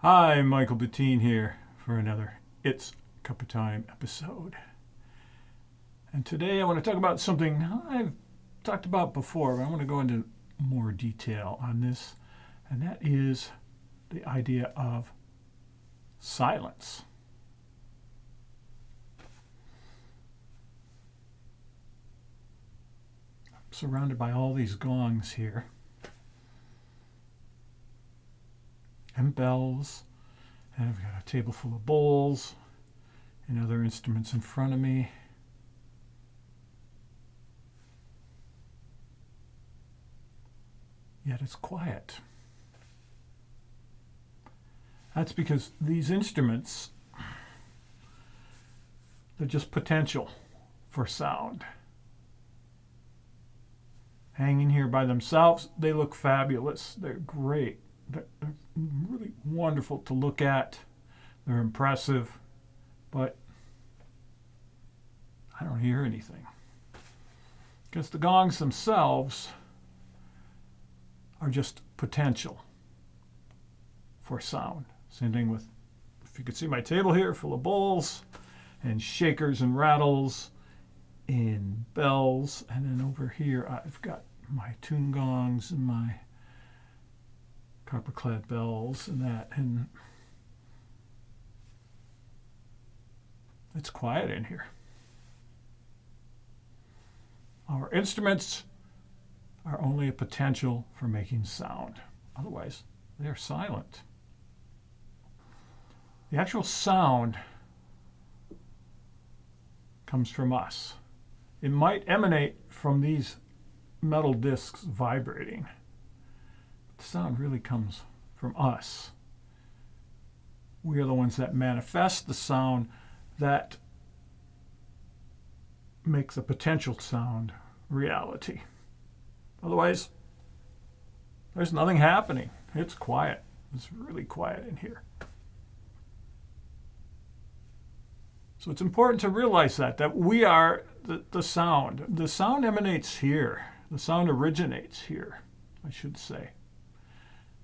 Hi, Michael Bettine here for another It's Cuppa Time episode. And today I want to talk about something I've talked about before, but I want to go into more detail on this, and that is the idea of silence. I'm surrounded by all these gongs here and bells, and I've got a table full of bowls and other instruments in front of me. Yet it's quiet. That's because these instruments, they're just potential for sound. Hanging here by themselves, they look fabulous. They're great. They're really wonderful to look at. They're impressive, but I don't hear anything. Because the gongs themselves are just potential for sound. Same thing with, if you could see my table here, full of bowls and shakers and rattles and bells. And then over here, I've got my tune gongs and my copper-clad bells and that, and it's quiet in here. Our instruments are only a potential for making sound. Otherwise, they're silent. The actual sound comes from us. It might emanate from these metal discs vibrating. The sound really comes from us. We are the ones that manifest the sound that make the potential sound reality. Otherwise, there's nothing happening. It's quiet. It's really quiet in here. So it's important to realize that we are the sound. The sound emanates here. The sound originates here, I should say.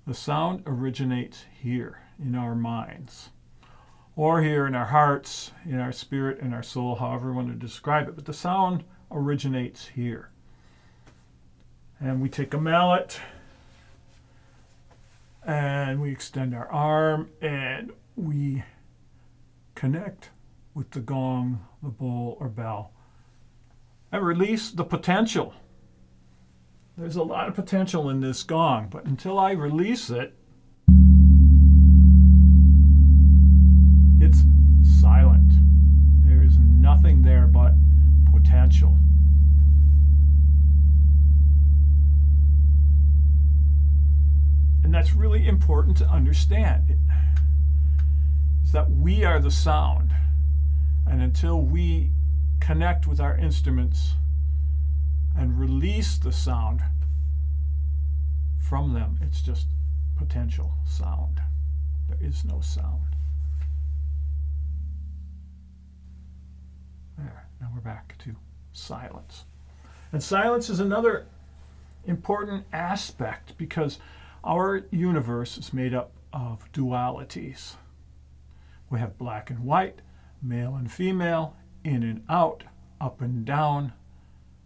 The sound originates here in our minds, or here in our hearts, in our spirit, in our soul, however you want to describe it. But the sound originates here. And we take a mallet and we extend our arm and we connect with the gong, the bowl, or bell, and release the potential. There's a lot of potential in this gong, but until I release it, it's silent. There is nothing there but potential. And that's really important to understand, is that we are the sound. And until we connect with our instruments and release the sound from them, it's just potential sound. There is no sound. There, now we're back to silence. And silence is another important aspect because our universe is made up of dualities. We have black and white, male and female, in and out, up and down.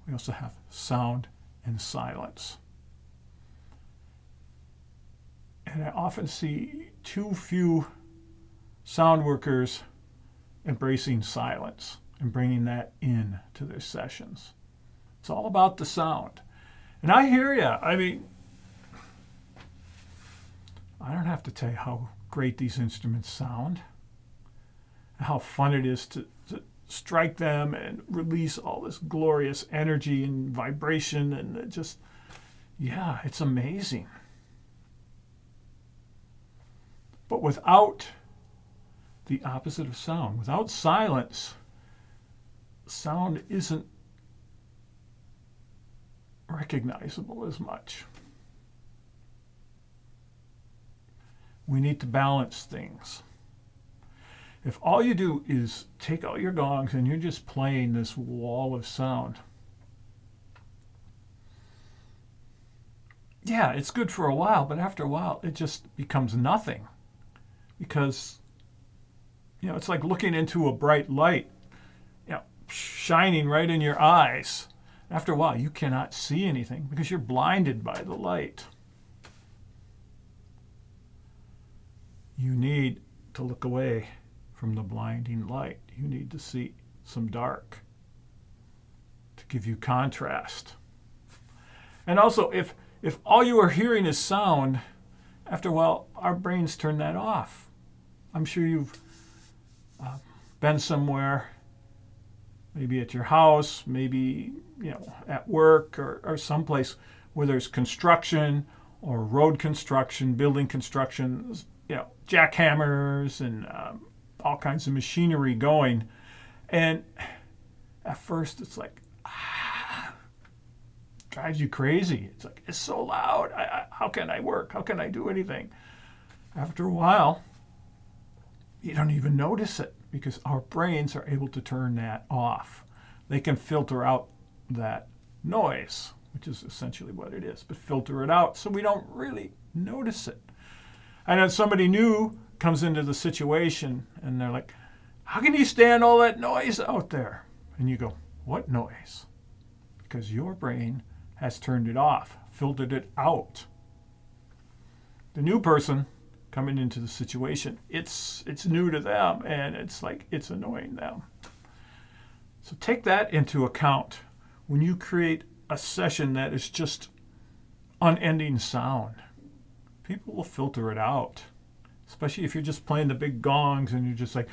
We also have sound and silence. And I often see too few sound workers embracing silence and bringing that in to their sessions. It's all about the sound. And I hear you. I mean, I don't have to tell you how great these instruments sound, how fun it is to strike them and release all this glorious energy and vibration, and it just, yeah, it's amazing. But without the opposite of sound, without silence, sound isn't recognizable as much. We need to balance things. If all you do is take out your gongs and you're just playing this wall of sound, yeah, it's good for a while, but after a while, it just becomes nothing. because, it's like looking into a bright light, shining right in your eyes. After a while, you cannot see anything because you're blinded by the light. You need to look away from the blinding light. You need to see some dark to give you contrast. And also, if all you are hearing is sound, after a while, our brains turn that off. I'm sure you've been somewhere, maybe at your house, maybe at work or someplace where there's construction or road construction, building construction, jackhammers and all kinds of machinery going. And at first it's like, drives you crazy. It's like, it's so loud. How can I work? How can I do anything? After a while, you don't even notice it because our brains are able to turn that off. They can filter out that noise, which is essentially what it is, but filter it out so we don't really notice it. And then somebody new comes into the situation and they're like, how can you stand all that noise out there? And you go, what noise? Because your brain has turned it off, filtered it out. The new person coming into the situation, it's new to them, and it's like it's annoying them. So take that into account when you create a session that is just unending sound. People will filter it out, especially if you're just playing the big gongs and you're just like,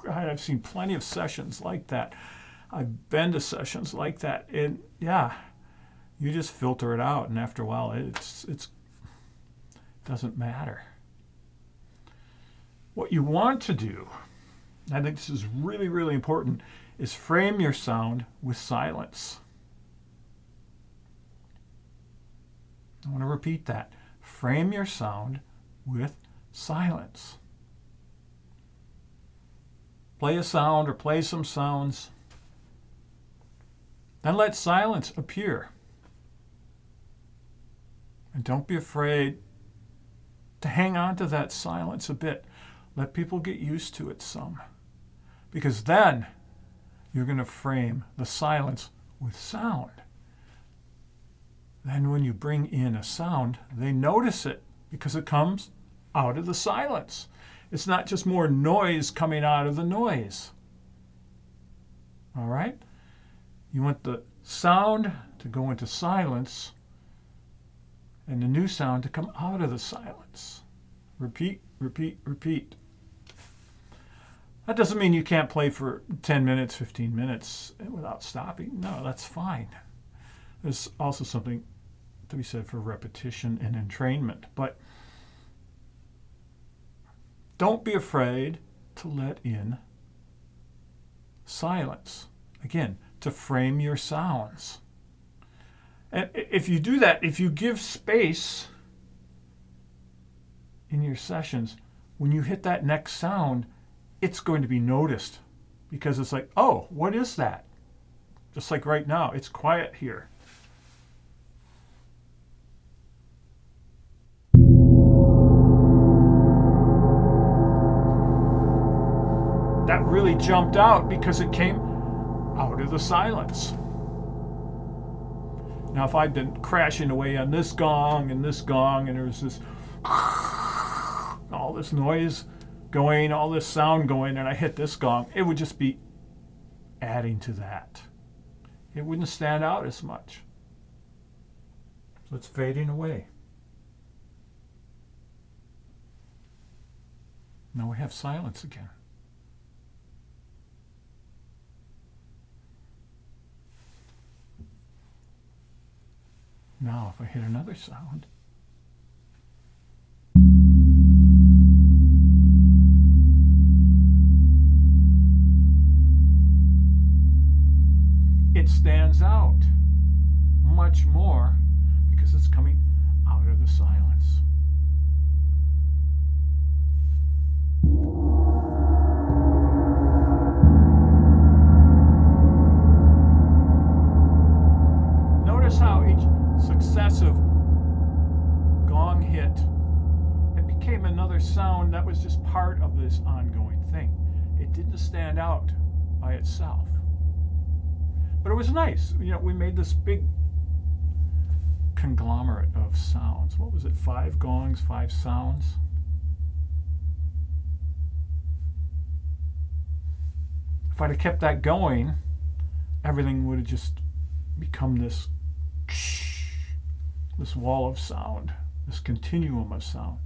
I've seen plenty of sessions like that. I've been to sessions like that, and you just filter it out, and after a while, it doesn't matter. What you want to do, I think this is really, really important, is frame your sound with silence. I want to repeat that. Frame your sound with silence. Play a sound or play some sounds. Then let silence appear. And don't be afraid to hang on to that silence a bit. Let people get used to it some. Because then you're going to frame the silence with sound. Then when you bring in a sound, they notice it because it comes out of the silence. It's not just more noise coming out of the noise. All right? You want the sound to go into silence and the new sound to come out of the silence. Repeat, repeat, repeat. That doesn't mean you can't play for 10 minutes, 15 minutes without stopping. No, that's fine. There's also something to be said for repetition and entrainment. But don't be afraid to let in silence. Again, to frame your sounds. And if you do that, if you give space in your sessions, when you hit that next sound, it's going to be noticed because it's like, oh, what is that? Just like right now, it's quiet here. That really jumped out because it came out of the silence. Now, if I'd been crashing away on this gong, and there was this, all this noise going, all this sound going, and I hit this gong, it would just be adding to that. It wouldn't stand out as much. So it's fading away. Now we have silence again. Now, if I hit another sound, it stands out much more because it's coming out of the silence. Notice how each successive gong hit became another sound that was just part of this ongoing thing. It didn't stand out by itself. But it was nice. We made this big conglomerate of sounds. What was it? 5 gongs, 5 sounds. If I'd have kept that going, everything would have just become this wall of sound, this continuum of sound.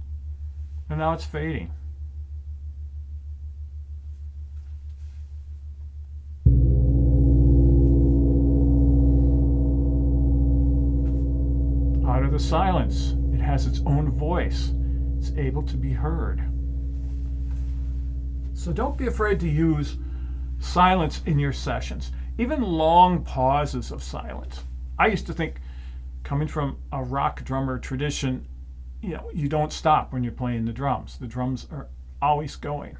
And now it's fading. Out of the silence, it has its own voice. It's able to be heard. So don't be afraid to use silence in your sessions, even long pauses of silence. I used to think, coming from a rock drummer tradition, you don't stop when you're playing the drums. The drums are always going.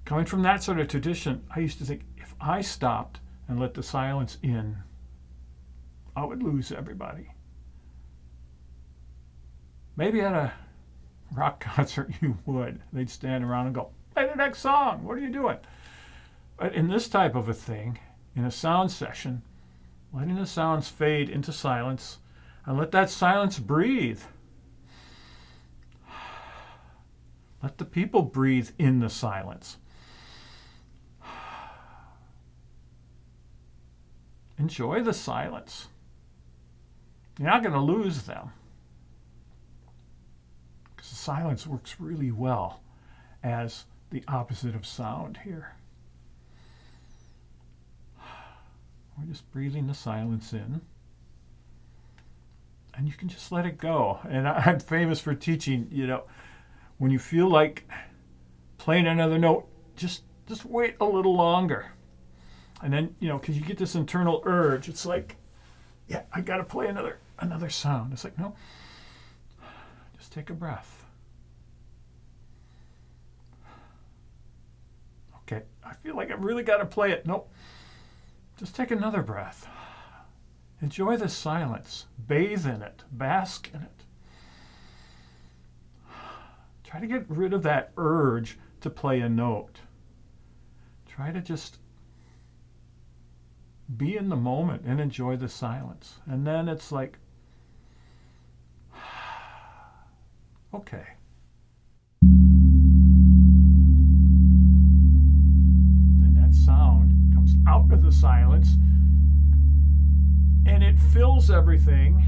Coming from that sort of tradition, I used to think if I stopped and let the silence in, I would lose everybody. Maybe at a rock concert you would. They'd stand around and go, "Play the next song. What are you doing?" But in this type of a thing, in a sound session, letting the sounds fade into silence and let that silence breathe. Let the people breathe in the silence. Enjoy the silence. You're not going to lose them, because the silence works really well as the opposite of sound here. We're just breathing the silence in, and you can just let it go. And I'm famous for teaching, when you feel like playing another note, just wait a little longer. And then, because you get this internal urge, it's like, yeah, I got to play another sound. It's like, no, just take a breath. Okay, I feel like I really got to play it. Nope, just take another breath. Enjoy the silence. Bathe in it. Bask in it. Try to get rid of that urge to play a note. Try to just be in the moment and enjoy the silence. And then it's like, okay. Then that sound comes out of the silence and it fills everything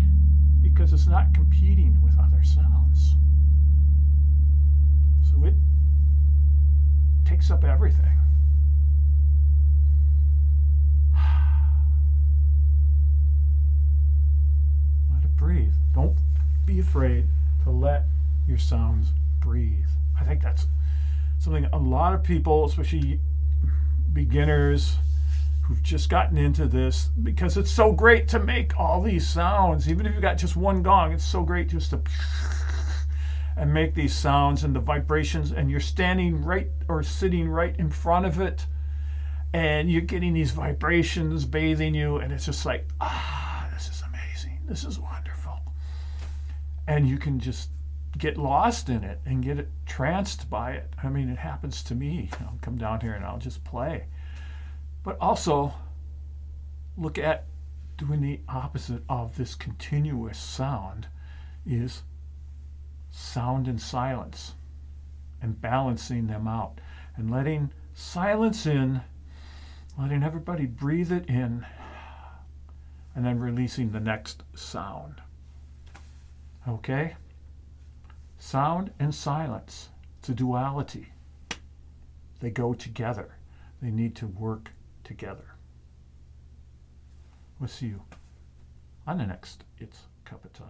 because it's not competing with other sounds. So it takes up everything. Let it breathe. Don't be afraid to let your sounds breathe. I think that's something a lot of people, especially beginners who've just gotten into this, because it's so great to make all these sounds. Even if you've got just one gong, it's so great just to and make these sounds and the vibrations, and you're standing right or sitting right in front of it, and you're getting these vibrations bathing you, and it's just like, this is amazing. This is wonderful. And you can just get lost in it and get tranced by it. I mean, it happens to me. I'll come down here and I'll just play. But also look at doing the opposite of this continuous sound is sound and silence, and balancing them out and letting silence in, letting everybody breathe it in, and then releasing the next sound. Okay? Sound and silence. It's a duality. They go together. They need to work together. We'll see you on the next It's Cuppa Time.